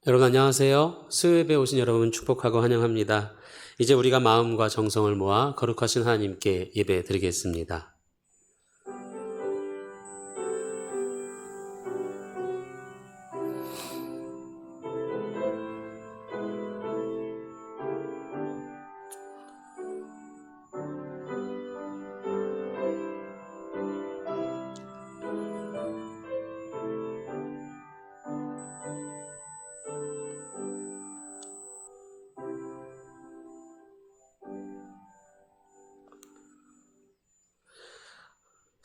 여러분 안녕하세요. 수요예배에 오신 여러분 축복하고 환영합니다. 이제 우리가 마음과 정성을 모아 거룩하신 하나님께 예배 드리겠습니다.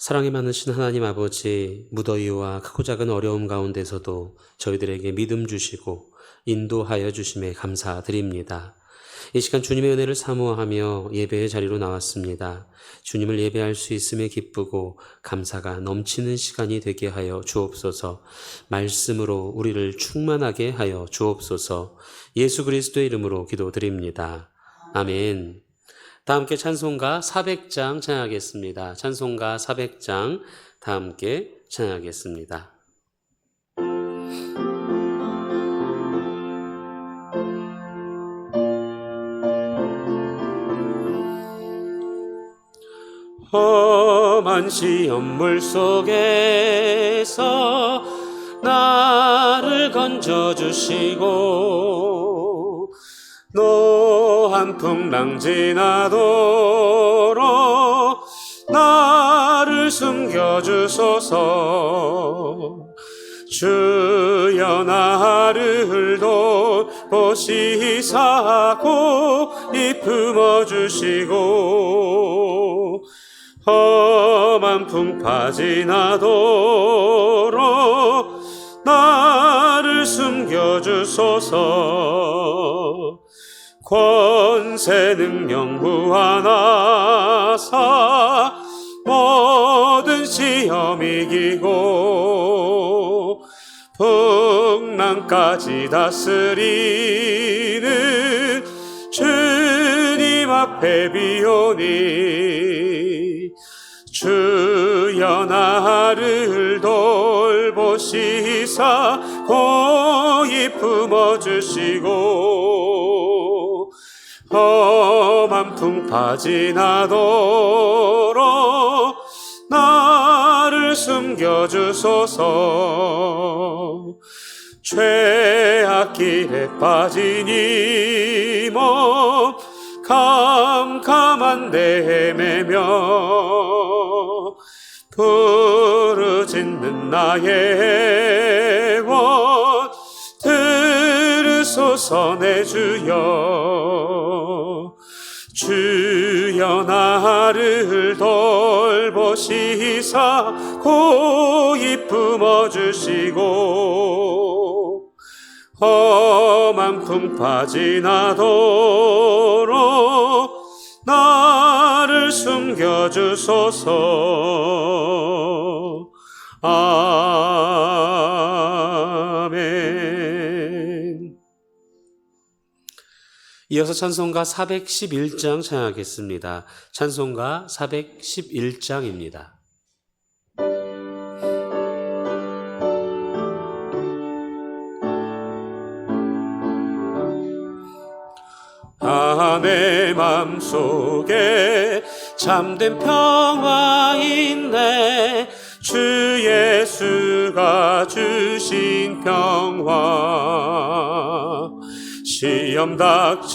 사랑이 많으신 하나님 아버지, 무더위와 크고 작은 어려움 가운데서도 저희들에게 믿음 주시고 인도하여 주심에 감사드립니다. 이 시간 주님의 은혜를 사모하며 예배의 자리로 나왔습니다. 주님을 예배할 수 있음에 기쁘고 감사가 넘치는 시간이 되게 하여 주옵소서. 말씀으로 우리를 충만하게 하여 주옵소서. 예수 그리스도의 이름으로 기도드립니다. 아멘. 다 함께 찬송가 400장 찬양하겠습니다. 찬송가 400장 다 함께 찬양하겠습니다. 험한 시험물 속에서 나를 건져주시고 노한 풍랑 지나도록 나를 숨겨주소서. 주여 나를 돌보시사 고이 품어주시고 험한 풍파 지나도록 나를 숨겨주소서. 권세 능력 무한하사 모든 시험 이기고 풍랑까지 다스리는 주님 앞에 비오니 주여 나를 돌보시사 고이 품어주시고 험한 풍파 지나도록 나를 숨겨주소서. 죄악길에 빠진 이 몸 캄캄한 데 헤매며 부르짖는 나의 원 들으소서. 내 주여 주여 나를 돌보시사 고이 품어주시고 험한 풍파 지나도록 나를 숨겨주소서. 아멘. 이어서 찬송가 411장 찬양하겠습니다. 찬송가 411장입니다. 내 맘속에 참된 평화 있네. 주 예수가 주신 평화. 시험 닥쳐와도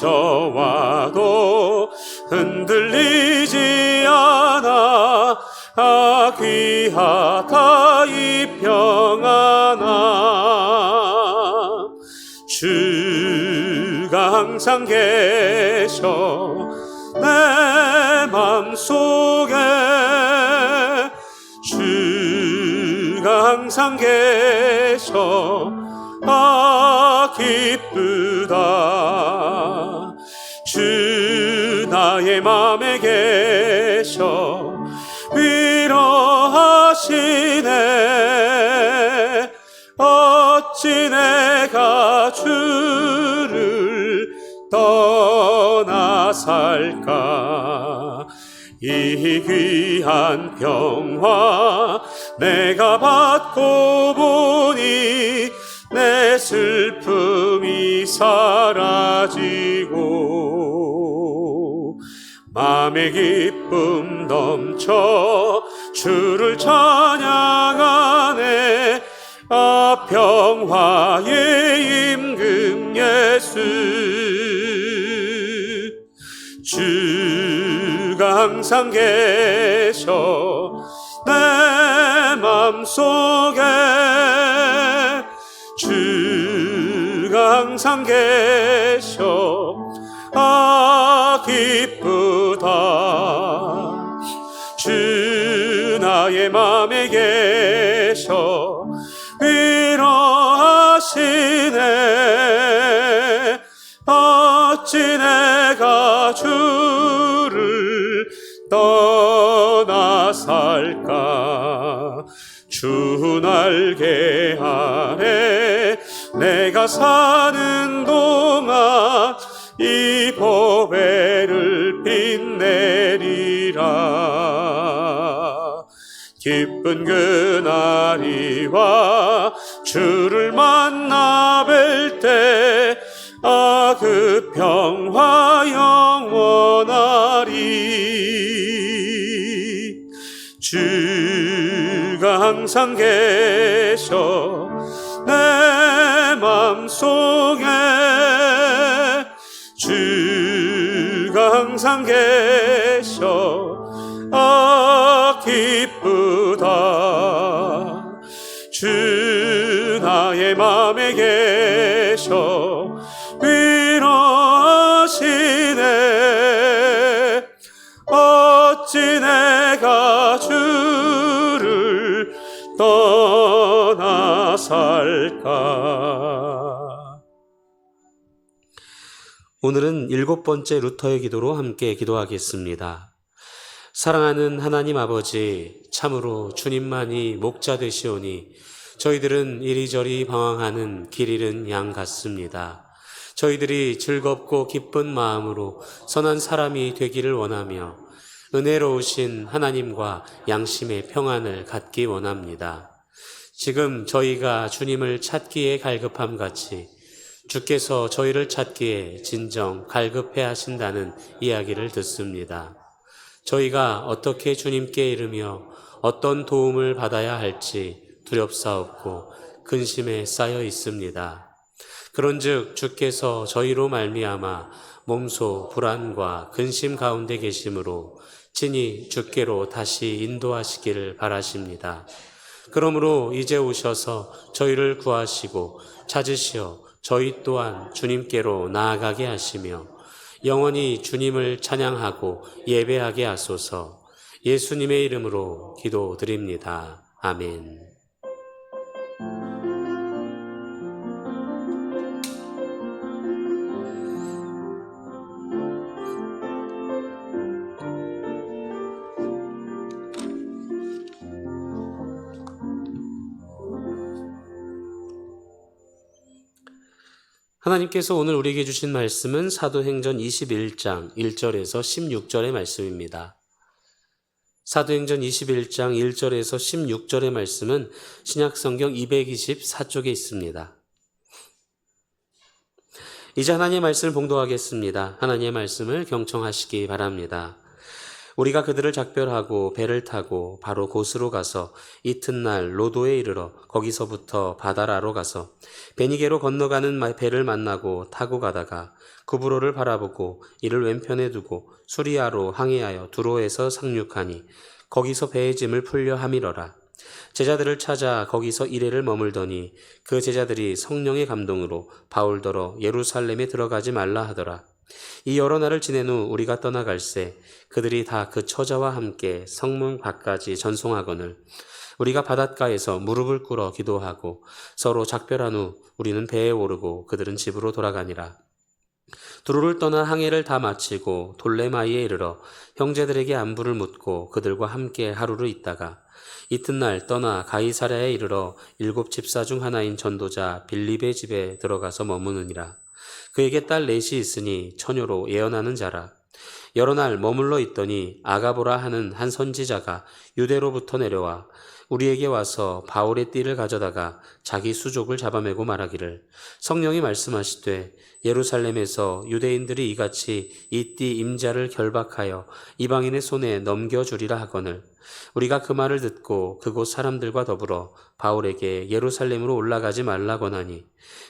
흔들리지 않아. 귀하다 이 평안아. 주가 항상 계셔 내 맘속에. 주가 항상 계셔 기쁘다. 주 나의 맘에 계셔 위로하시네. 어찌 내가 주를 떠나 살까. 이 귀한 평화 내가 받고 보니 내 슬픔이 사라지고 맘의 기쁨 넘쳐 주를 찬양하네. 평화의 임금 예수, 주가 항상 계셔 내 맘속에. 주가 항상 계셔 기쁘다. 주 나의 맘에 계셔 위로하시네. 어찌 내가 주를 떠나 살까. 주 날개 아래 내가 사는 동안 이 보배를 빛내리라. 기쁜 그날이 와 주를 만나 뵐 때 그 평화 영원하리. 주가 항상 계셔 내 맘속에. 주가 항상 계셔 기쁘다. 주 나의 맘에 계셔 위로하시네. 어찌 내가 주를 떠나 살까. 오늘은 7번째 루터의 기도로 함께 기도하겠습니다. 사랑하는 하나님 아버지, 참으로 주님만이 목자 되시오니 저희들은 이리저리 방황하는 길 잃은 양 같습니다. 저희들이 즐겁고 기쁜 마음으로 선한 사람이 되기를 원하며 은혜로우신 하나님과 양심의 평안을 갖기 원합니다. 지금 저희가 주님을 찾기에 갈급함 같이 주께서 저희를 찾기에 진정 갈급해 하신다는 이야기를 듣습니다. 저희가 어떻게 주님께 이르며 어떤 도움을 받아야 할지 두렵사옵고 근심에 쌓여 있습니다. 그런즉 주께서 저희로 말미암아 몸소 불안과 근심 가운데 계심으로 친히 주께로 다시 인도하시기를 바라십니다. 그러므로 이제 오셔서 저희를 구하시고 찾으시어 저희 또한 주님께로 나아가게 하시며 영원히 주님을 찬양하고 예배하게 하소서. 예수님의 이름으로 기도드립니다. 아멘. 하나님께서 오늘 우리에게 주신 말씀은 사도행전 21장 1절에서 16절의 말씀입니다. 사도행전 21장 1절에서 16절의 말씀은 신약성경 224쪽에 있습니다. 이제 하나님의 말씀을 봉독하겠습니다. 하나님의 말씀을 경청하시기 바랍니다. 우리가 그들을 작별하고 배를 타고 바로 곳으로 가서 이튿날 로도에 이르러 거기서부터 바다라로 가서 베니게로 건너가는 배를 만나고 타고 가다가 구브로를 바라보고 이를 왼편에 두고 수리아로 항해하여 두로에서 상륙하니 거기서 배의 짐을 풀려 함이러라. 제자들을 찾아 거기서 이레를 머물더니 그 제자들이 성령의 감동으로 바울더러 예루살렘에 들어가지 말라 하더라. 이 여러 날을 지낸 후 우리가 떠나갈새 그들이 다 그 처자와 함께 성문 밖까지 전송하거늘 우리가 바닷가에서 무릎을 꿇어 기도하고 서로 작별한 후 우리는 배에 오르고 그들은 집으로 돌아가니라. 두로를 떠나 항해를 다 마치고 돌레마이에 이르러 형제들에게 안부를 묻고 그들과 함께 하루를 있다가 이튿날 떠나 가이사랴에 이르러 7 집사 중 하나인 전도자 빌립의 집에 들어가서 머무느니라. 그에게 딸 넷이 있으니 처녀로 예언하는 자라. 여러 날 머물러 있더니 아가보라 하는 한 선지자가 유대로부터 내려와 우리에게 와서 바울의 띠를 가져다가 자기 수족을 잡아매고 말하기를 성령이 말씀하시되 예루살렘에서 유대인들이 이같이 이 띠 임자를 결박하여 이방인의 손에 넘겨주리라 하거늘 우리가 그 말을 듣고 그곳 사람들과 더불어 바울에게 예루살렘으로 올라가지 말라고 하니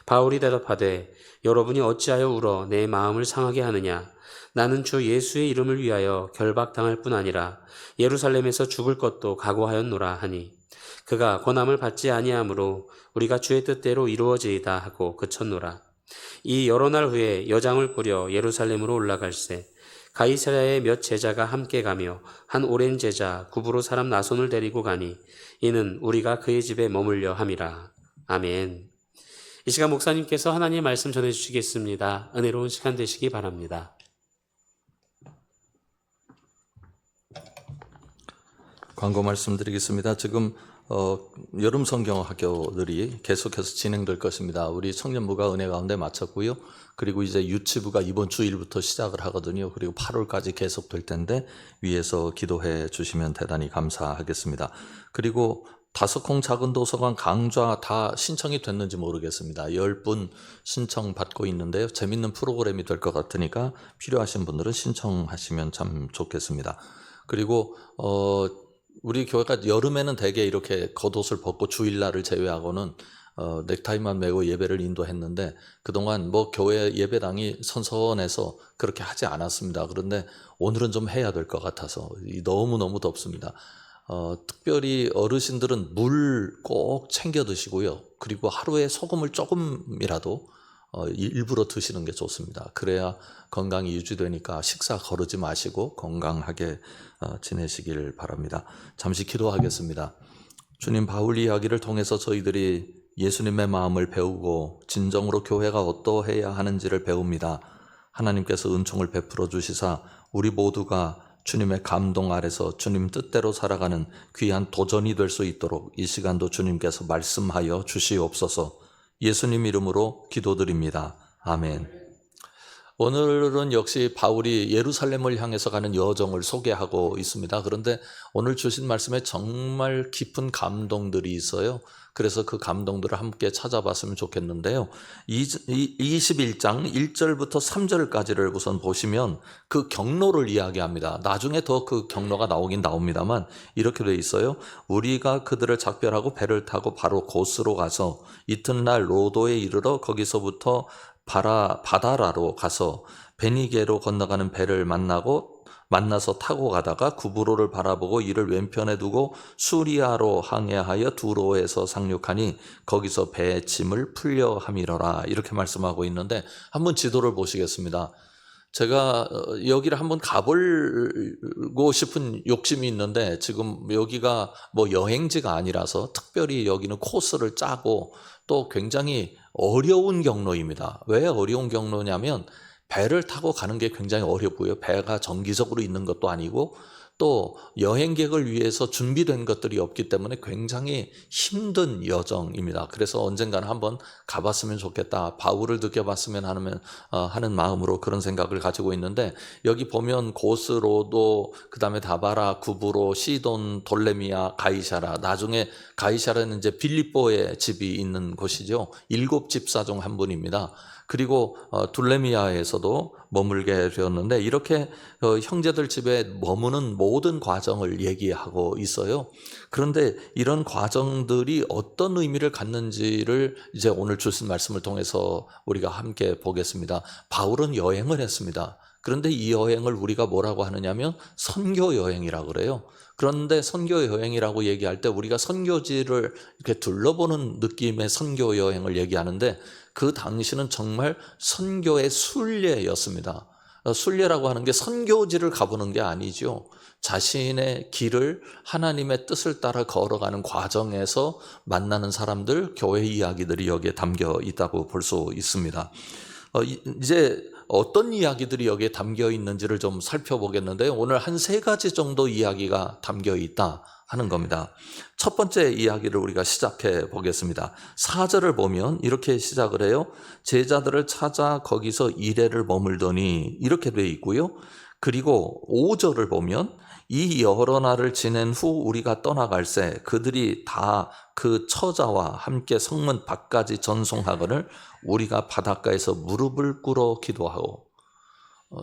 바울이 대답하되 여러분이 어찌하여 울어 내 마음을 상하게 하느냐 나는 주 예수의 이름을 위하여 결박당할 뿐 아니라 예루살렘에서 죽을 것도 각오하였노라 하니 그가 권함을 받지 아니하므로 우리가 주의 뜻대로 이루어지이다 하고 그쳤노라. 이 여러 날 후에 여장을 꾸려 예루살렘으로 올라갈새 가이사랴의 몇 제자가 함께 가며 한 오랜 제자 구브로 사람 나손을 데리고 가니 이는 우리가 그의 집에 머물려 함이라. 아멘. 이 시간 목사님께서 하나님의 말씀 전해주시겠습니다. 은혜로운 시간 되시기 바랍니다. 광고 말씀드리겠습니다. 지금 여름 성경 학교들이 계속해서 진행될 것입니다. 우리 청년부가 은혜 가운데 마쳤고요. 그리고 이제 유치부가 이번 주일부터 시작을 하거든요. 그리고 8월까지 계속될 텐데 위에서 기도해 주시면 대단히 감사하겠습니다. 그리고 다섯콩 작은 도서관 강좌 다 신청이 됐는지 모르겠습니다. 10분 신청 받고 있는데요. 재밌는 프로그램이 될 것 같으니까 필요하신 분들은 신청하시면 참 좋겠습니다. 그리고 우리 교회가 여름에는 대개 이렇게 겉옷을 벗고 주일날을 제외하고는 넥타이만 매고 예배를 인도했는데 그동안 뭐 교회 예배당이 선선해서 그렇게 하지 않았습니다. 그런데 오늘은 좀 해야 될 것 같아서 너무너무 덥습니다. 특별히 어르신들은 물 꼭 챙겨 드시고요. 그리고 하루에 소금을 조금이라도 일부러 드시는 게 좋습니다. 그래야 건강이 유지되니까 식사 거르지 마시고 건강하게 지내시길 바랍니다. 잠시 기도하겠습니다. 주님, 바울 이야기를 통해서 저희들이 예수님의 마음을 배우고 진정으로 교회가 어떠해야 하는지를 배웁니다. 하나님께서 은총을 베풀어 주시사 우리 모두가 주님의 감동 아래서 주님 뜻대로 살아가는 귀한 도전이 될 수 있도록 이 시간도 주님께서 말씀하여 주시옵소서. 예수님 이름으로 기도드립니다. 아멘. 오늘은 역시 바울이 예루살렘을 향해서 가는 여정을 소개하고 있습니다. 그런데 오늘 주신 말씀에 정말 깊은 감동들이 있어요. 그래서 그 감동들을 함께 찾아봤으면 좋겠는데요. 21장 1절부터 3절까지를 우선 보시면 그 경로를 이야기합니다. 나중에 더 그 경로가 나오긴 나옵니다만 이렇게 돼 있어요. 우리가 그들을 작별하고 배를 타고 바로 고스로 가서 이튿날 로도에 이르러 거기서부터 바다라로 가서 베니게로 건너가는 배를 만나서 타고 가다가 구브로를 바라보고 이를 왼편에 두고 수리아로 항해하여 두로에서 상륙하니 거기서 배의 짐을 풀려 함이러라. 이렇게 말씀하고 있는데 한번 지도를 보시겠습니다. 제가 여기를 한번 가보고 싶은 욕심이 있는데 지금 여기가 뭐 여행지가 아니라서 특별히 여기는 코스를 짜고 또 굉장히 어려운 경로입니다. 왜 어려운 경로냐면 배를 타고 가는 게 굉장히 어렵고요. 배가 정기적으로 있는 것도 아니고 또 여행객을 위해서 준비된 것들이 없기 때문에 굉장히 힘든 여정입니다. 그래서 언젠가는 한번 가봤으면 좋겠다. 바울을 느껴봤으면 하는 마음으로 그런 생각을 가지고 있는데 여기 보면 고스로도 그다음에 다바라, 구브로, 시돈, 돌레미아, 가이사라. 나중에 가이사라는 이제 빌립보의 집이 있는 곳이죠. 7집사 중 한 분입니다. 그리고 둘레미아에서도 머물게 되었는데 이렇게 형제들 집에 머무는 모든 과정을 얘기하고 있어요. 그런데 이런 과정들이 어떤 의미를 갖는지를 이제 오늘 주신 말씀을 통해서 우리가 함께 보겠습니다. 바울은 여행을 했습니다. 그런데 이 여행을 우리가 뭐라고 하느냐면 선교 여행이라고 그래요. 그런데 선교 여행이라고 얘기할 때 우리가 선교지를 이렇게 둘러보는 느낌의 선교 여행을 얘기하는데 그 당시는 정말 선교의 순례였습니다. 순례라고 하는 게 선교지를 가보는 게 아니죠. 자신의 길을 하나님의 뜻을 따라 걸어가는 과정에서 만나는 사람들, 교회 이야기들이 여기에 담겨 있다고 볼 수 있습니다. 이제 어떤 이야기들이 여기에 담겨 있는지를 좀 살펴보겠는데요. 오늘 한 3가지 정도 이야기가 담겨 있다 하는 겁니다. 첫 번째 이야기를 우리가 시작해 보겠습니다. 4절을 보면 이렇게 시작을 해요. 제자들을 찾아 거기서 이레를 머물더니 이렇게 돼 있고요. 그리고 5절을 보면 이 여러 날을 지낸 후 우리가 떠나갈새 그들이 다 그 처자와 함께 성문 밖까지 전송하거늘 우리가 바닷가에서 무릎을 꿇어 기도하고.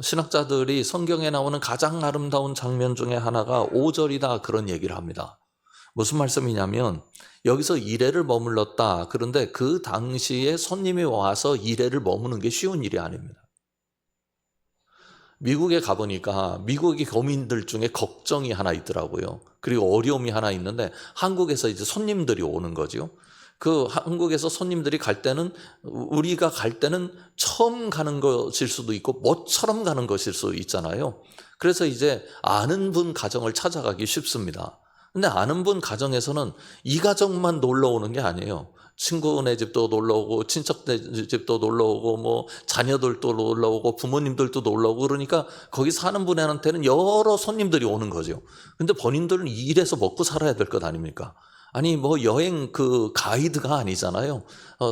신학자들이 성경에 나오는 가장 아름다운 장면 중에 하나가 5절이다 그런 얘기를 합니다. 무슨 말씀이냐면 여기서 이래를 머물렀다. 그런데 그 당시에 손님이 와서 이래를 머무는 게 쉬운 일이 아닙니다. 미국에 가보니까 미국의 교민들 중에 걱정이 하나 있더라고요. 그리고 어려움이 하나 있는데 한국에서 이제 손님들이 오는 거죠. 그 한국에서 손님들이 갈 때는 우리가 갈 때는 처음 가는 것일 수도 있고 모처럼 가는 것일 수 있잖아요. 그래서 이제 아는 분 가정을 찾아가기 쉽습니다. 근데 아는 분 가정에서는 이 가정만 놀러 오는 게 아니에요. 친구네 집도 놀러 오고 친척네 집도 놀러 오고 뭐 자녀들도 놀러 오고 부모님들도 놀러 오고 그러니까 거기 사는 분한테는 여러 손님들이 오는 거죠. 근데 본인들은 일해서 먹고 살아야 될 것 아닙니까? 아니 뭐 여행 그 가이드가 아니잖아요.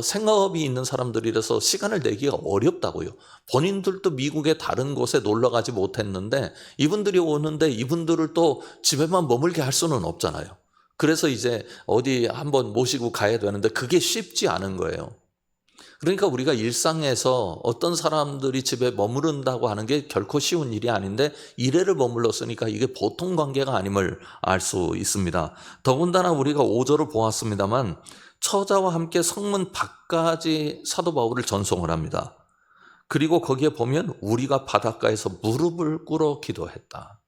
생업이 있는 사람들이라서 시간을 내기가 어렵다고요. 본인들도 미국의 다른 곳에 놀러 가지 못했는데 이분들이 오는데 이분들을 또 집에만 머물게 할 수는 없잖아요. 그래서 이제 어디 한번 모시고 가야 되는데 그게 쉽지 않은 거예요. 그러니까 우리가 일상에서 어떤 사람들이 집에 머무른다고 하는 게 결코 쉬운 일이 아닌데 이래를 머물렀으니까 이게 보통 관계가 아님을 알 수 있습니다. 더군다나 우리가 5절을 보았습니다만 처자와 함께 성문 밖까지 사도 바울을 전송을 합니다. 그리고 거기에 보면 우리가 바닷가에서 무릎을 꿇어 기도했다.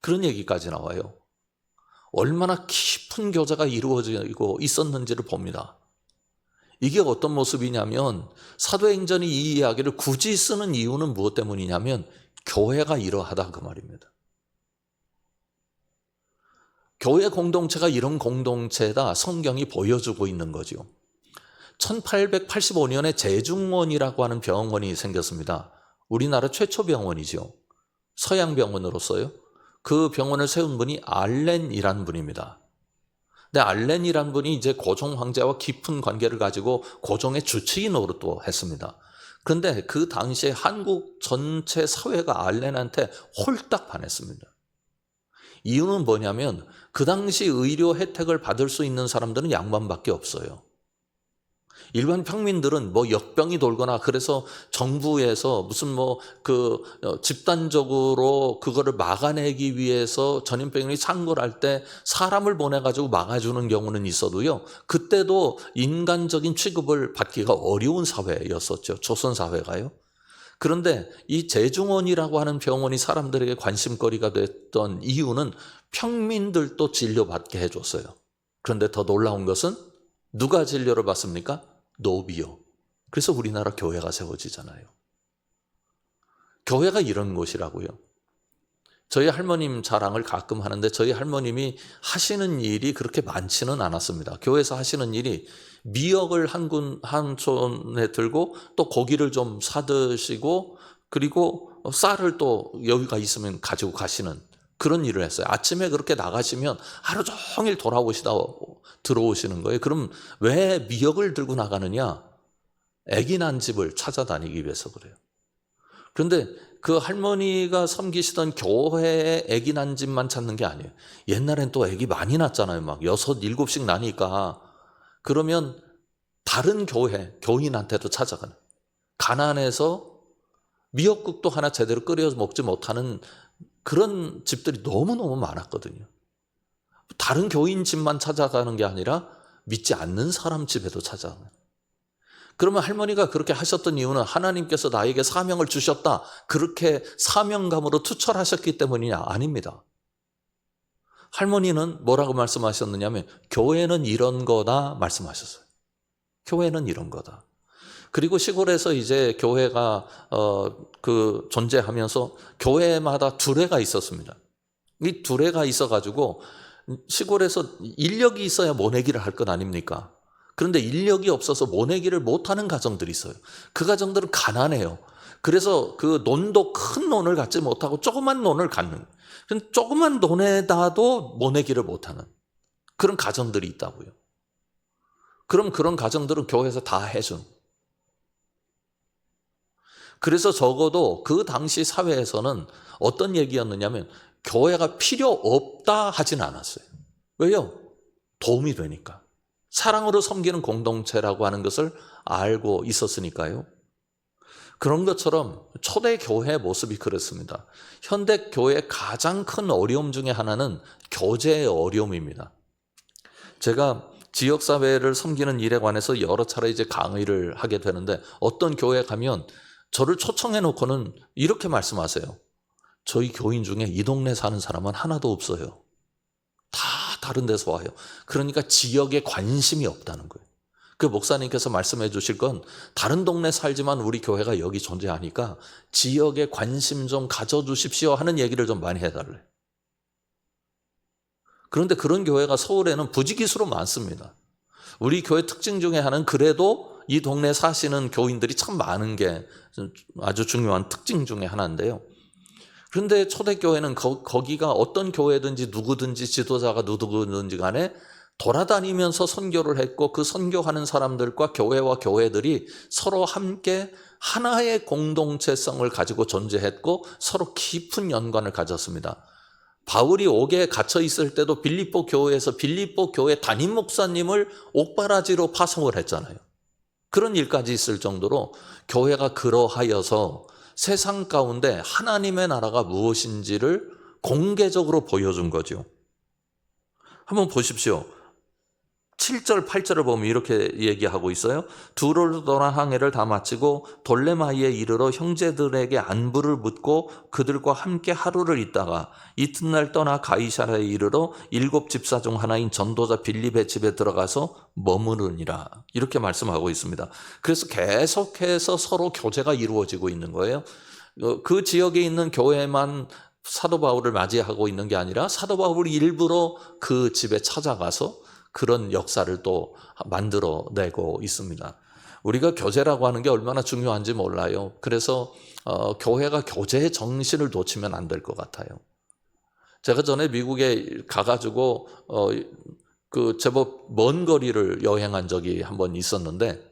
그런 얘기까지 나와요. 얼마나 깊은 교제가 이루어지고 있었는지를 봅니다. 이게 어떤 모습이냐면 사도행전이 이 이야기를 굳이 쓰는 이유는 무엇 때문이냐면 교회가 이러하다 그 말입니다. 교회 공동체가 이런 공동체다 성경이 보여주고 있는 거죠. 1885년에 제중원이라고 하는 병원이 생겼습니다. 우리나라 최초 병원이죠. 서양 병원으로서요. 그 병원을 세운 분이 알렌이라는 분입니다. 근데 알렌이라는 분이 이제 고종 황제와 깊은 관계를 가지고 고종의 주치의노릇 또 했습니다. 그런데 그 당시에 한국 전체 사회가 알렌한테 홀딱 반했습니다. 이유는 뭐냐면 그 당시 의료 혜택을 받을 수 있는 사람들은 양반밖에 없어요. 일반 평민들은 뭐 역병이 돌거나 그래서 정부에서 무슨 집단적으로 그거를 막아내기 위해서 전염병이 창궐할 때 사람을 보내가지고 막아주는 경우는 있어도요. 그때도 인간적인 취급을 받기가 어려운 사회였었죠. 조선 사회가요. 그런데 이 제중원이라고 하는 병원이 사람들에게 관심거리가 됐던 이유는 평민들도 진료받게 해줬어요. 그런데 더 놀라운 것은 누가 진료를 받습니까? 노비요. 그래서 우리나라 교회가 세워지잖아요. 교회가 이런 곳이라고요. 저희 할머님 자랑을 가끔 하는데 저희 할머님이 하시는 일이 그렇게 많지는 않았습니다. 교회에서 하시는 일이 미역을 한 손에 들고 또 고기를 좀 사드시고 그리고 쌀을 또 여유가 있으면 가지고 가시는 그런 일을 했어요. 아침에 그렇게 나가시면 하루 종일 돌아오시다 들어오시는 거예요. 그럼 왜 미역을 들고 나가느냐? 아기 난 집을 찾아다니기 위해서 그래요. 그런데 그 할머니가 섬기시던 교회에 아기 난 집만 찾는 게 아니에요. 옛날엔 또 아기 많이 낳잖아요. 막 6, 7씩 나니까. 그러면 다른 교인한테도 찾아가는. 가난해서 미역국도 하나 제대로 끓여 먹지 못하는 그런 집들이 너무너무 많았거든요. 다른 교인 집만 찾아가는 게 아니라 믿지 않는 사람 집에도 찾아가는. 그러면 할머니가 그렇게 하셨던 이유는 하나님께서 나에게 사명을 주셨다. 그렇게 사명감으로 투철하셨기 때문이냐? 아닙니다. 할머니는 뭐라고 말씀하셨느냐면 교회는 이런 거다 말씀하셨어요. 교회는 이런 거다. 그리고 시골에서 이제 교회가 존재하면서 교회마다 두레가 있었습니다. 이 두레가 있어가지고 시골에서 인력이 있어야 모내기를 할 것 아닙니까? 그런데 인력이 없어서 모내기를 못하는 가정들이 있어요. 그 가정들은 가난해요. 그래서 그 논도 큰 논을 갖지 못하고 조그만 논을 갖는, 조그만 논에다도 모내기를 못하는 그런 가정들이 있다고요. 그럼 그런 가정들은 교회에서 다 해준. 그래서 적어도 그 당시 사회에서는 어떤 얘기였느냐면 교회가 필요 없다 하진 않았어요. 왜요? 도움이 되니까. 사랑으로 섬기는 공동체라고 하는 것을 알고 있었으니까요. 그런 것처럼 초대 교회의 모습이 그렇습니다. 현대 교회의 가장 큰 어려움 중에 하나는 교제의 어려움입니다. 제가 지역사회를 섬기는 일에 관해서 여러 차례 이제 강의를 하게 되는데 어떤 교회에 가면 저를 초청해 놓고는 이렇게 말씀하세요. 저희 교인 중에 이 동네 사는 사람은 하나도 없어요. 다 다른 데서 와요. 그러니까 지역에 관심이 없다는 거예요. 그 목사님께서 말씀해 주실 건 다른 동네 살지만 우리 교회가 여기 존재하니까 지역에 관심 좀 가져주십시오 하는 얘기를 좀 많이 해달래요. 그런데 그런 교회가 서울에는 부지기수로 많습니다. 우리 교회 특징 중에 하나는 그래도 이 동네에 사시는 교인들이 참 많은 게 아주 중요한 특징 중에 하나인데요. 그런데 초대교회는 거기가 어떤 교회든지 누구든지 지도자가 누구든지 간에 돌아다니면서 선교를 했고 그 선교하는 사람들과 교회와 교회들이 서로 함께 하나의 공동체성을 가지고 존재했고 서로 깊은 연관을 가졌습니다. 바울이 옥에 갇혀 있을 때도 빌립보 교회에서 빌립보 교회 담임 목사님을 옥바라지로 파송을 했잖아요. 그런 일까지 있을 정도로 교회가 그러하여서 세상 가운데 하나님의 나라가 무엇인지를 공개적으로 보여준 거죠. 한번 보십시오. 7절, 8절을 보면 이렇게 얘기하고 있어요. 두로로 떠난 항해를 다 마치고 돌레마이에 이르러 형제들에게 안부를 묻고 그들과 함께 하루를 있다가 이튿날 떠나 가이사라에 이르러 7 집사 중 하나인 전도자 빌립의 집에 들어가서 머무르니라. 이렇게 말씀하고 있습니다. 그래서 계속해서 서로 교제가 이루어지고 있는 거예요. 그 지역에 있는 교회만 사도 바울을 맞이하고 있는 게 아니라 사도 바울이 일부러 그 집에 찾아가서 그런 역사를 또 만들어내고 있습니다. 우리가 교제라고 하는 게 얼마나 중요한지 몰라요. 그래서 교회가 교제의 정신을 놓치면 안 될 것 같아요. 제가 전에 미국에 가가지고 그 제법 먼 거리를 여행한 적이 한번 있었는데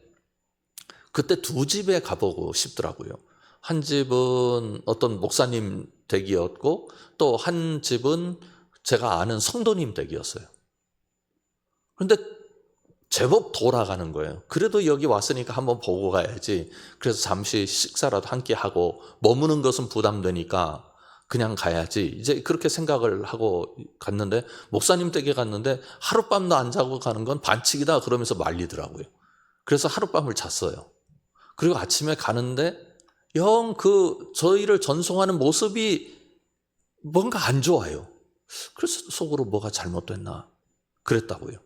그때 두 집에 가보고 싶더라고요. 한 집은 어떤 목사님 댁이었고 또 한 집은 제가 아는 성도님 댁이었어요. 그런데 제법 돌아가는 거예요. 그래도 여기 왔으니까 한번 보고 가야지. 그래서 잠시 식사라도 함께 하고 머무는 것은 부담되니까 그냥 가야지. 이제 그렇게 생각을 하고 갔는데 목사님 댁에 갔는데 하룻밤도 안 자고 가는 건 반칙이다 그러면서 말리더라고요. 그래서 하룻밤을 잤어요. 그리고 아침에 가는데 영 저희를 전송하는 모습이 뭔가 안 좋아요. 그래서 속으로 뭐가 잘못됐나 그랬다고요.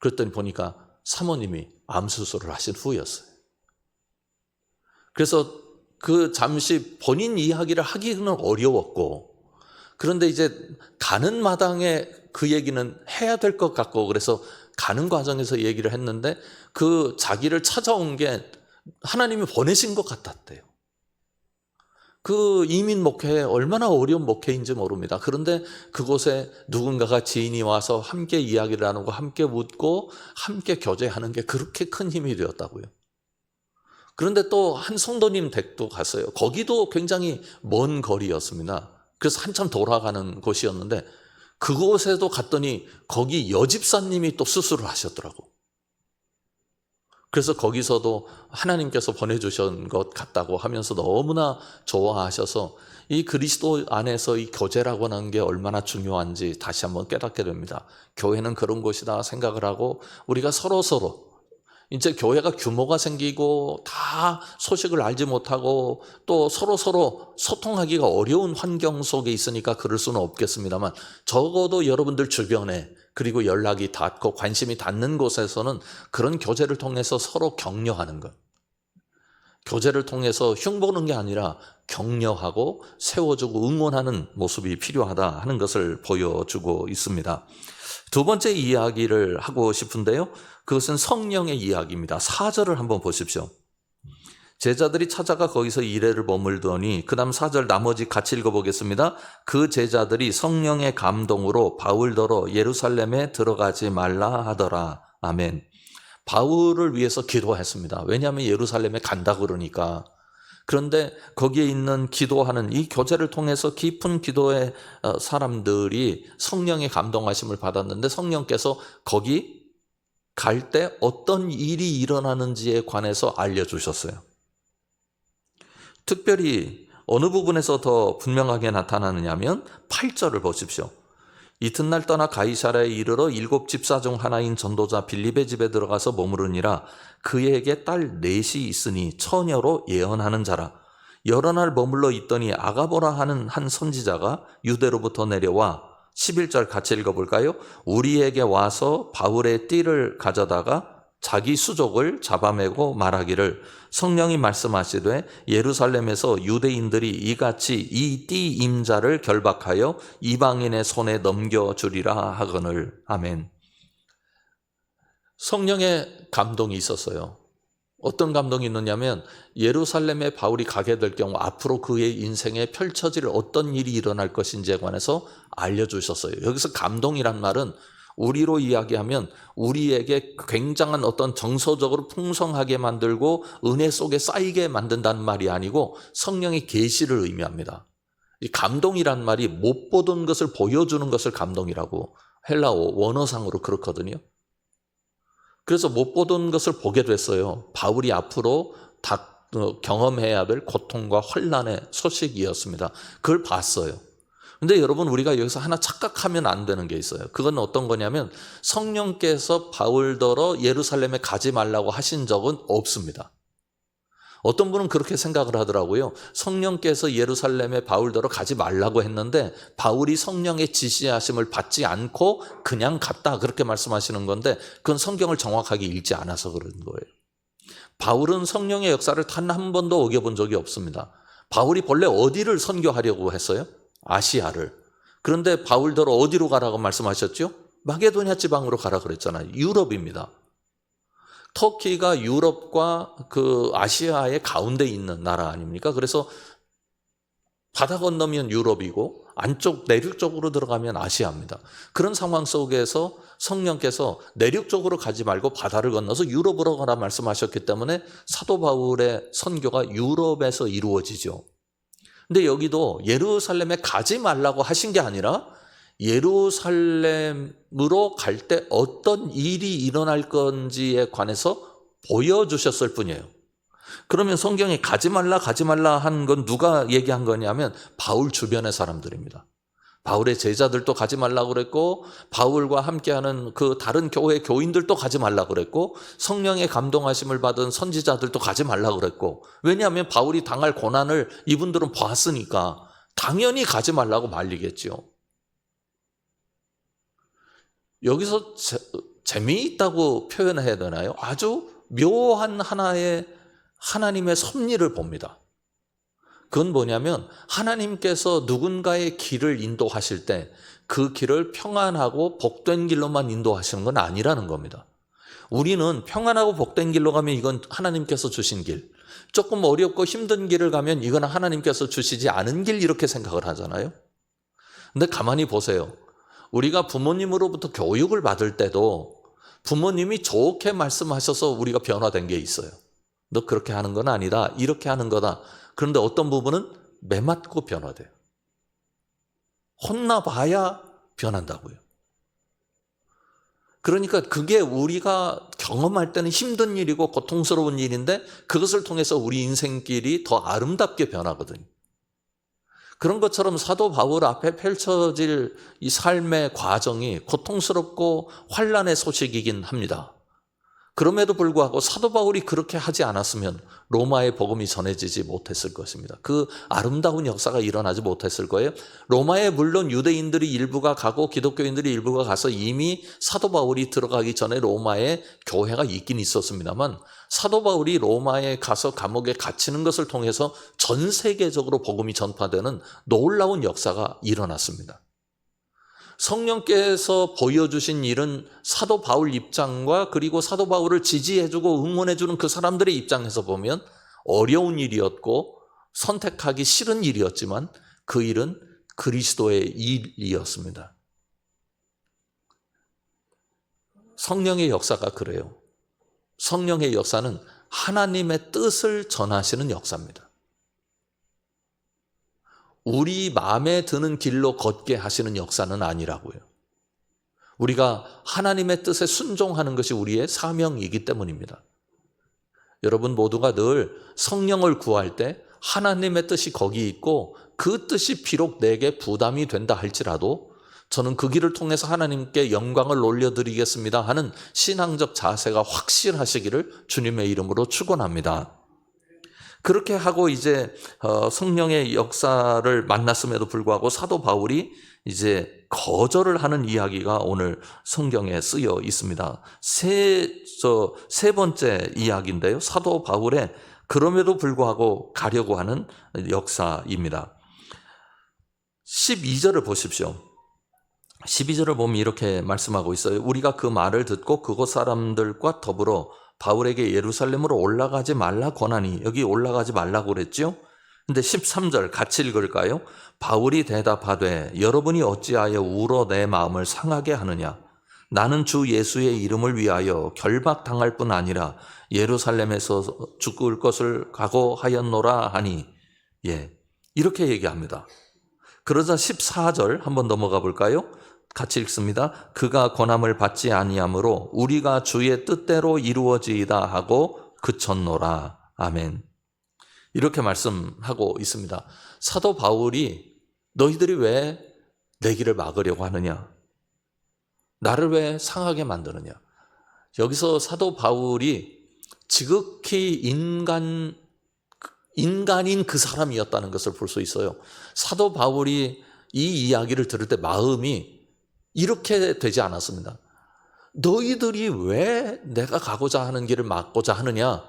그랬더니 보니까 사모님이 암수술을 하신 후였어요. 그래서 그 잠시 본인 이야기를 하기는 어려웠고 그런데 이제 가는 마당에 그 얘기는 해야 될 것 같고 그래서 가는 과정에서 얘기를 했는데 그 자기를 찾아온 게 하나님이 보내신 것 같았대요. 그 이민 목회에 얼마나 어려운 목회인지 모릅니다. 그런데 그곳에 누군가가 지인이 와서 함께 이야기를 나누고 함께 묻고 함께 교제하는 게 그렇게 큰 힘이 되었다고요. 그런데 또 한 성도님 댁도 갔어요. 거기도 굉장히 먼 거리였습니다. 그래서 한참 돌아가는 곳이었는데 그곳에도 갔더니 거기 여집사님이 또 수술을 하셨더라고. 그래서 거기서도 하나님께서 보내주신 것 같다고 하면서 너무나 좋아하셔서 이 그리스도 안에서 이 교제라고 하는 게 얼마나 중요한지 다시 한번 깨닫게 됩니다. 교회는 그런 곳이다 생각을 하고 우리가 서로 이제 교회가 규모가 생기고 다 소식을 알지 못하고 또 서로 소통하기가 어려운 환경 속에 있으니까 그럴 수는 없겠습니다만 적어도 여러분들 주변에 그리고 연락이 닿고 관심이 닿는 곳에서는 그런 교제를 통해서 서로 격려하는 것. 교제를 통해서 흉보는 게 아니라 격려하고 세워주고 응원하는 모습이 필요하다 하는 것을 보여주고 있습니다. 두 번째 이야기를 하고 싶은데요. 그것은 성령의 이야기입니다. 4절을 한번 보십시오. 제자들이 찾아가 거기서 이래를 머물더니 그 다음 4절 나머지 같이 읽어보겠습니다. 그 제자들이 성령의 감동으로 바울더러 예루살렘에 들어가지 말라 하더라. 아멘. 바울을 위해서 기도했습니다. 왜냐하면 예루살렘에 간다 그러니까 그런데 거기에 있는 기도하는 이 교제를 통해서 깊은 기도의 사람들이 성령의 감동하심을 받았는데 성령께서 거기 갈 때 어떤 일이 일어나는지에 관해서 알려주셨어요. 특별히 어느 부분에서 더 분명하게 나타나느냐면 8절을 보십시오. 이튿날 떠나 가이사랴에 이르러 7 집사 중 하나인 전도자 빌립의 집에 들어가서 머무르니라. 그에게 딸 넷이 있으니 처녀로 예언하는 자라. 여러 날 머물러 있더니 아가보라 하는 한 선지자가 유대로부터 내려와 11절 같이 읽어볼까요? 우리에게 와서 바울의 띠를 가져다가 자기 수족을 잡아매고 말하기를 성령이 말씀하시되 예루살렘에서 유대인들이 이같이 이 띠 임자를 결박하여 이방인의 손에 넘겨주리라 하거늘. 아멘. 성령의 감동이 있었어요. 어떤 감동이 있느냐면 예루살렘에 바울이 가게 될 경우 앞으로 그의 인생에 펼쳐질 어떤 일이 일어날 것인지에 관해서 알려주셨어요. 여기서 감동이란 말은 우리로 이야기하면 우리에게 굉장한 어떤 정서적으로 풍성하게 만들고 은혜 속에 쌓이게 만든다는 말이 아니고 성령의 계시를 의미합니다. 이 감동이란 말이 못 보던 것을 보여주는 것을 감동이라고 헬라어 원어상으로 그렇거든요. 그래서 못 보던 것을 보게 됐어요. 바울이 앞으로 경험해야 될 고통과 환난의 소식이었습니다. 그걸 봤어요. 근데 여러분 우리가 여기서 하나 착각하면 안 되는 게 있어요. 그건 어떤 거냐면 성령께서 바울더러 예루살렘에 가지 말라고 하신 적은 없습니다. 어떤 분은 그렇게 생각을 하더라고요. 성령께서 예루살렘에 바울더러 가지 말라고 했는데 바울이 성령의 지시하심을 받지 않고 그냥 갔다 그렇게 말씀하시는 건데 그건 성경을 정확하게 읽지 않아서 그런 거예요. 바울은 성령의 역사를 단 한 번도 어겨본 적이 없습니다. 바울이 본래 어디를 선교하려고 했어요? 아시아를. 그런데 바울더러 어디로 가라고 말씀하셨죠? 마게도냐 지방으로 가라 그랬잖아요. 유럽입니다. 터키가 유럽과 그 아시아의 가운데 있는 나라 아닙니까? 그래서 바다 건너면 유럽이고 안쪽 내륙 쪽으로 들어가면 아시아입니다. 그런 상황 속에서 성령께서 내륙 쪽으로 가지 말고 바다를 건너서 유럽으로 가라 말씀하셨기 때문에 사도 바울의 선교가 유럽에서 이루어지죠. 근데 여기도 예루살렘에 가지 말라고 하신 게 아니라 예루살렘으로 갈 때 어떤 일이 일어날 건지에 관해서 보여주셨을 뿐이에요. 그러면 성경에 가지 말라 한 건 누가 얘기한 거냐면 바울 주변의 사람들입니다. 바울의 제자들도 가지 말라고 그랬고 바울과 함께하는 그 다른 교회 교인들도 가지 말라고 그랬고 성령의 감동하심을 받은 선지자들도 가지 말라고 그랬고 왜냐하면 바울이 당할 고난을 이분들은 봤으니까 당연히 가지 말라고 말리겠죠. 여기서 재미있다고 표현해야 되나요? 아주 묘한 하나의 하나님의 섭리를 봅니다. 그건 뭐냐면 하나님께서 누군가의 길을 인도하실 때 그 길을 평안하고 복된 길로만 인도하시는 건 아니라는 겁니다. 우리는 평안하고 복된 길로 가면 이건 하나님께서 주신 길, 조금 어렵고 힘든 길을 가면 이건 하나님께서 주시지 않은 길 이렇게 생각을 하잖아요. 근데 가만히 보세요. 우리가 부모님으로부터 교육을 받을 때도 부모님이 좋게 말씀하셔서 우리가 변화된 게 있어요. 너 그렇게 하는 건 아니다. 이렇게 하는 거다. 그런데 어떤 부분은 매맞고 변화돼요. 혼나봐야 변한다고요. 그러니까 그게 우리가 경험할 때는 힘든 일이고 고통스러운 일인데 그것을 통해서 우리 인생길이 더 아름답게 변하거든요. 그런 것처럼 사도 바울 앞에 펼쳐질 이 삶의 과정이 고통스럽고 환난의 소식이긴 합니다. 그럼에도 불구하고 사도 바울이 그렇게 하지 않았으면 로마의 복음이 전해지지 못했을 것입니다. 그 아름다운 역사가 일어나지 못했을 거예요. 로마에 물론 유대인들이 일부가 가고 기독교인들이 일부가 가서 이미 사도 바울이 들어가기 전에 로마에 교회가 있긴 있었습니다만 사도 바울이 로마에 가서 감옥에 갇히는 것을 통해서 전 세계적으로 복음이 전파되는 놀라운 역사가 일어났습니다. 성령께서 보여주신 일은 사도 바울 입장과 그리고 사도 바울을 지지해주고 응원해주는 그 사람들의 입장에서 보면 어려운 일이었고 선택하기 싫은 일이었지만 그 일은 그리스도의 일이었습니다. 성령의 역사가 그래요. 성령의 역사는 하나님의 뜻을 전하시는 역사입니다. 우리 마음에 드는 길로 걷게 하시는 역사는 아니라고요. 우리가 하나님의 뜻에 순종하는 것이 우리의 사명이기 때문입니다. 여러분 모두가 늘 성령을 구할 때 하나님의 뜻이 거기 있고 그 뜻이 비록 내게 부담이 된다 할지라도 저는 그 길을 통해서 하나님께 영광을 올려드리겠습니다 하는 신앙적 자세가 확실하시기를 주님의 이름으로 축원합니다. 그렇게 하고 이제 성령의 역사를 만났음에도 불구하고 사도 바울이 이제 거절을 하는 이야기가 오늘 성경에 쓰여 있습니다. 세 번째 이야기인데요. 사도 바울의 그럼에도 불구하고 가려고 하는 역사입니다. 12절을 보십시오. 12절을 보면 이렇게 말씀하고 있어요. 우리가 그 말을 듣고 그곳 사람들과 더불어 바울에게 예루살렘으로 올라가지 말라 권하니, 여기 올라가지 말라고 그랬죠? 근데 13절 같이 읽을까요? 바울이 대답하되 여러분이 어찌하여 울어 내 마음을 상하게 하느냐? 나는 주 예수의 이름을 위하여 결박당할 뿐 아니라 예루살렘에서 죽을 것을 각오하였노라 하니, 이렇게 얘기합니다. 그러자 14절 한번 넘어가 볼까요? 같이 읽습니다. 그가 권함을 받지 아니하므로 우리가 주의 뜻대로 이루어지이다 하고 그쳤노라. 아멘. 이렇게 말씀하고 있습니다. 사도 바울이 너희들이 왜 내 길을 막으려고 하느냐? 나를 왜 상하게 만드느냐? 여기서 사도 바울이 지극히 인간인 그 사람이었다는 것을 볼 수 있어요. 사도 바울이 이 이야기를 들을 때 마음이 이렇게 되지 않았습니다. 너희들이 왜 내가 가고자 하는 길을 막고자 하느냐?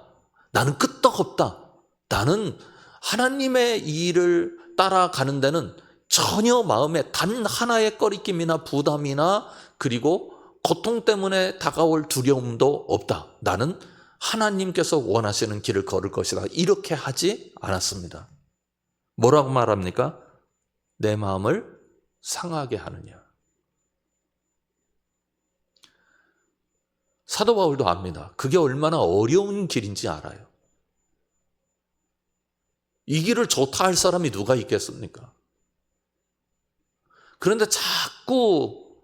나는 끄떡없다. 나는 하나님의 일을 따라가는 데는 전혀 마음에 단 하나의 꺼리낌이나 부담이나 그리고 고통 때문에 다가올 두려움도 없다. 나는 하나님께서 원하시는 길을 걸을 것이다. 이렇게 하지 않았습니다. 뭐라고 말합니까? 내 마음을 상하게 하느냐. 사도 바울도 압니다. 그게 얼마나 어려운 길인지 알아요. 이 길을 좋다 할 사람이 누가 있겠습니까? 그런데 자꾸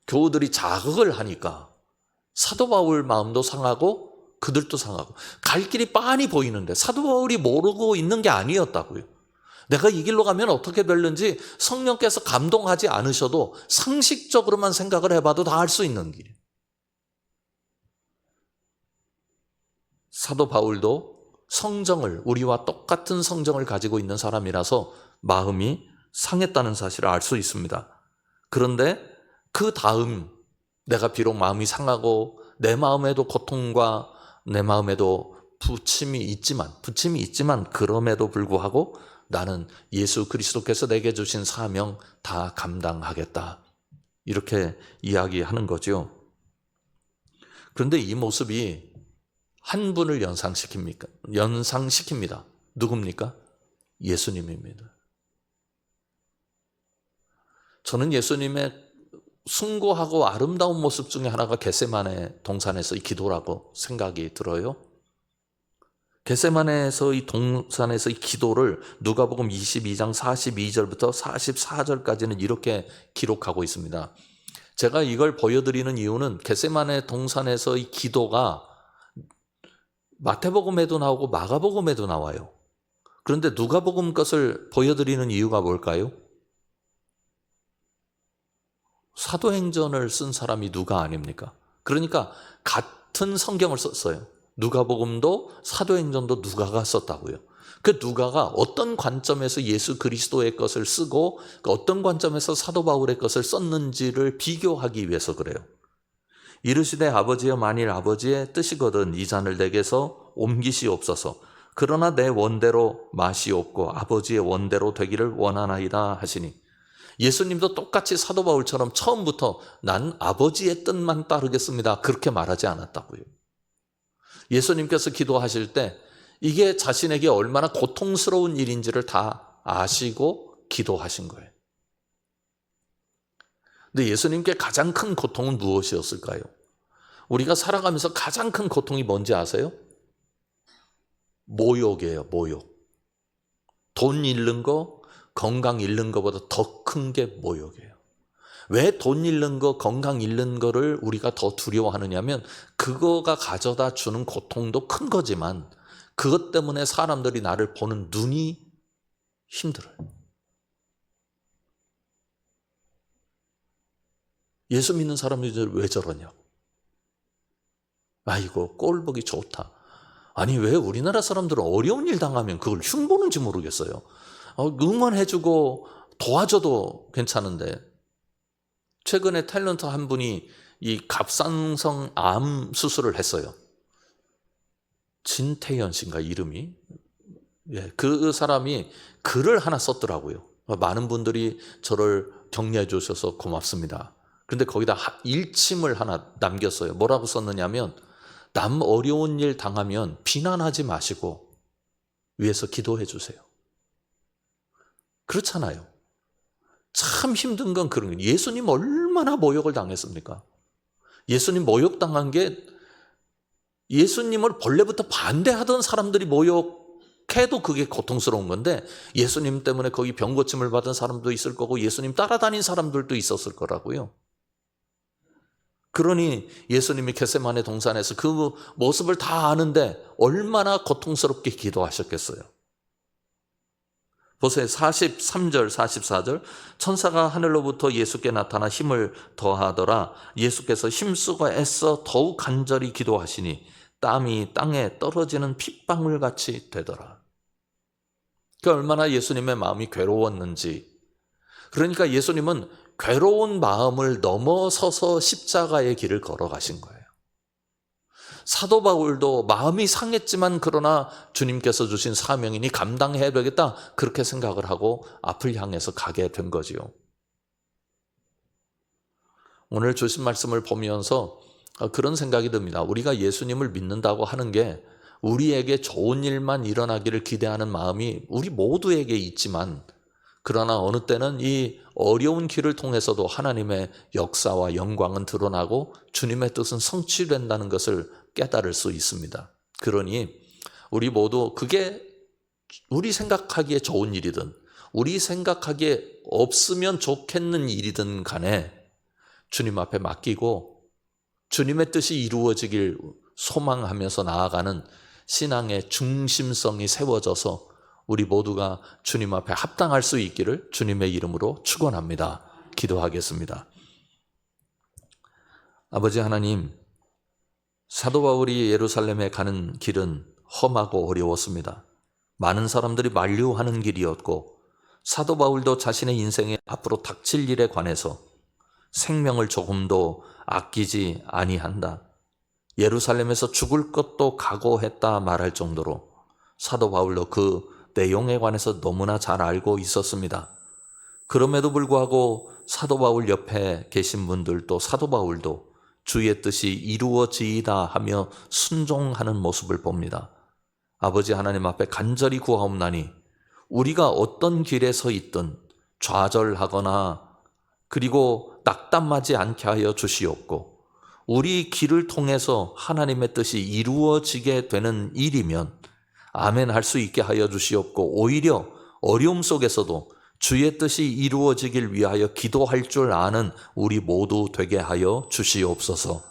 교우들이 자극을 하니까 사도 바울 마음도 상하고 그들도 상하고 갈 길이 빤히 보이는데 사도 바울이 모르고 있는 게 아니었다고요. 내가 이 길로 가면 어떻게 될는지 성령께서 감동하지 않으셔도 상식적으로만 생각을 해봐도 다 알 수 있는 길이에요. 사도 바울도 성정을, 우리와 똑같은 성정을 가지고 있는 사람이라서 마음이 상했다는 사실을 알 수 있습니다. 그런데 그 다음 내가 비록 마음이 상하고 내 마음에도 고통과 내 마음에도 부침이 있지만 그럼에도 불구하고 나는 예수 그리스도께서 내게 주신 사명 다 감당하겠다. 이렇게 이야기하는 거죠. 그런데 이 모습이 한 분을 연상시킵니다. 누굽니까? 예수님입니다. 저는 예수님의 숭고하고 아름다운 모습 중에 하나가 겟세마네 동산에서의 기도라고 생각이 들어요. 겟세마네에서의 동산에서의 기도를 누가복음 22장 42절부터 44절까지는 이렇게 기록하고 있습니다. 제가 이걸 보여드리는 이유는 겟세마네 동산에서의 기도가 마태복음에도 나오고 마가복음에도 나와요. 그런데 누가복음 것을 보여드리는 이유가 뭘까요? 사도행전을 쓴 사람이 누가 아닙니까? 그러니까 같은 성경을 썼어요. 누가복음도 사도행전도 누가가 썼다고요. 그 누가가 어떤 관점에서 예수 그리스도의 것을 쓰고 어떤 관점에서 사도 바울의 것을 썼는지를 비교하기 위해서 그래요. 이르시되 아버지여 만일 아버지의 뜻이거든 이 잔을 내게서 옮기시옵소서. 그러나 내 원대로 마시옵고 아버지의 원대로 되기를 원하나이다 하시니, 예수님도 똑같이 사도 바울처럼 처음부터 난 아버지의 뜻만 따르겠습니다 그렇게 말하지 않았다고요. 예수님께서 기도하실 때 이게 자신에게 얼마나 고통스러운 일인지를 다 아시고 기도하신 거예요. 근데 예수님께 가장 큰 고통은 무엇이었을까요? 우리가 살아가면서 가장 큰 고통이 뭔지 아세요? 모욕이에요. 모욕. 돈 잃는 거, 건강 잃는 것보다 더 큰 게 모욕이에요. 왜 돈 잃는 거, 건강 잃는 거를 우리가 더 두려워하느냐면 그거가 가져다 주는 고통도 큰 거지만 그것 때문에 사람들이 나를 보는 눈이 힘들어요. 예수 믿는 사람들이 왜 저러냐고. 아이고 꼴보기 좋다. 아니 왜 우리나라 사람들은 어려운 일 당하면 그걸 흉보는지 모르겠어요. 응원해주고 도와줘도 괜찮은데 최근에 탤런트 한 분이 이 갑상선 암 수술을 했어요. 진태현 씨인가 이름이. 예, 그 사람이 글을 하나 썼더라고요. 많은 분들이 저를 격려해 주셔서 고맙습니다. 근데 거기다 일침을 하나 남겼어요. 뭐라고 썼느냐면 남 어려운 일 당하면 비난하지 마시고 위에서 기도해 주세요. 그렇잖아요. 참 힘든 건 그런 거예요. 예수님 얼마나 모욕을 당했습니까? 예수님 모욕당한 게 예수님을 본래부터 반대하던 사람들이 모욕해도 그게 고통스러운 건데 예수님 때문에 거기 병고침을 받은 사람도 있을 거고 예수님 따라다닌 사람들도 있었을 거라고요. 그러니 예수님이 겟세마네 동산에서 그 모습을 다 아는데 얼마나 고통스럽게 기도하셨겠어요. 보세요. 43절, 44절. 천사가 하늘로부터 예수께 나타나 힘을 더하더라. 예수께서 힘쓰고 애써 더욱 간절히 기도하시니 땀이 땅에 떨어지는 핏방울같이 되더라. 그러니까 얼마나 예수님의 마음이 괴로웠는지. 그러니까 예수님은 괴로운 마음을 넘어서서 십자가의 길을 걸어가신 거예요. 사도 바울도 마음이 상했지만 그러나 주님께서 주신 사명이니 감당해야 되겠다 그렇게 생각을 하고 앞을 향해서 가게 된 거지요. 오늘 주신 말씀을 보면서 그런 생각이 듭니다. 우리가 예수님을 믿는다고 하는 게 우리에게 좋은 일만 일어나기를 기대하는 마음이 우리 모두에게 있지만 그러나 어느 때는 이 어려운 길을 통해서도 하나님의 역사와 영광은 드러나고 주님의 뜻은 성취된다는 것을 깨달을 수 있습니다. 그러니 우리 모두 그게 우리 생각하기에 좋은 일이든 우리 생각하기에 없으면 좋겠는 일이든 간에 주님 앞에 맡기고 주님의 뜻이 이루어지길 소망하면서 나아가는 신앙의 중심성이 세워져서 우리 모두가 주님 앞에 합당할 수 있기를 주님의 이름으로 축원합니다. 기도하겠습니다. 아버지 하나님, 사도 바울이 예루살렘에 가는 길은 험하고 어려웠습니다. 많은 사람들이 만류하는 길이었고 사도 바울도 자신의 인생에 앞으로 닥칠 일에 관해서 생명을 조금도 아끼지 아니한다. 예루살렘에서 죽을 것도 각오했다 말할 정도로 사도 바울도 그 내용에 관해서 너무나 잘 알고 있었습니다. 그럼에도 불구하고 사도 바울 옆에 계신 분들도 사도 바울도 주의 뜻이 이루어지이다 하며 순종하는 모습을 봅니다. 아버지 하나님 앞에 간절히 구하옵나니 우리가 어떤 길에 서 있든 좌절하거나 그리고 낙담하지 않게 하여 주시옵고 우리 길을 통해서 하나님의 뜻이 이루어지게 되는 일이면 아멘 할 수 있게 하여 주시옵고 오히려 어려움 속에서도 주의 뜻이 이루어지길 위하여 기도할 줄 아는 우리 모두 되게 하여 주시옵소서.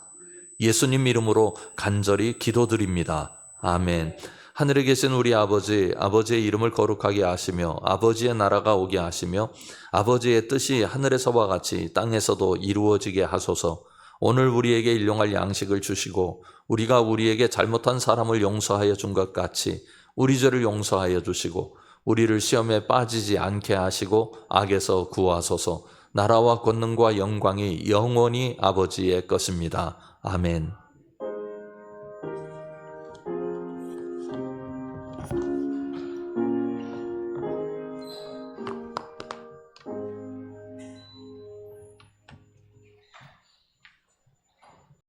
예수님 이름으로 간절히 기도드립니다. 아멘. 하늘에 계신 우리 아버지, 아버지의 이름을 거룩하게 하시며 아버지의 나라가 오게 하시며 아버지의 뜻이 하늘에서와 같이 땅에서도 이루어지게 하소서. 오늘 우리에게 일용할 양식을 주시고 우리가 우리에게 잘못한 사람을 용서하여 준 것 같이 우리 죄를 용서하여 주시고 우리를 시험에 빠지지 않게 하시고 악에서 구하소서. 나라와 권능과 영광이 영원히 아버지의 것입니다. 아멘.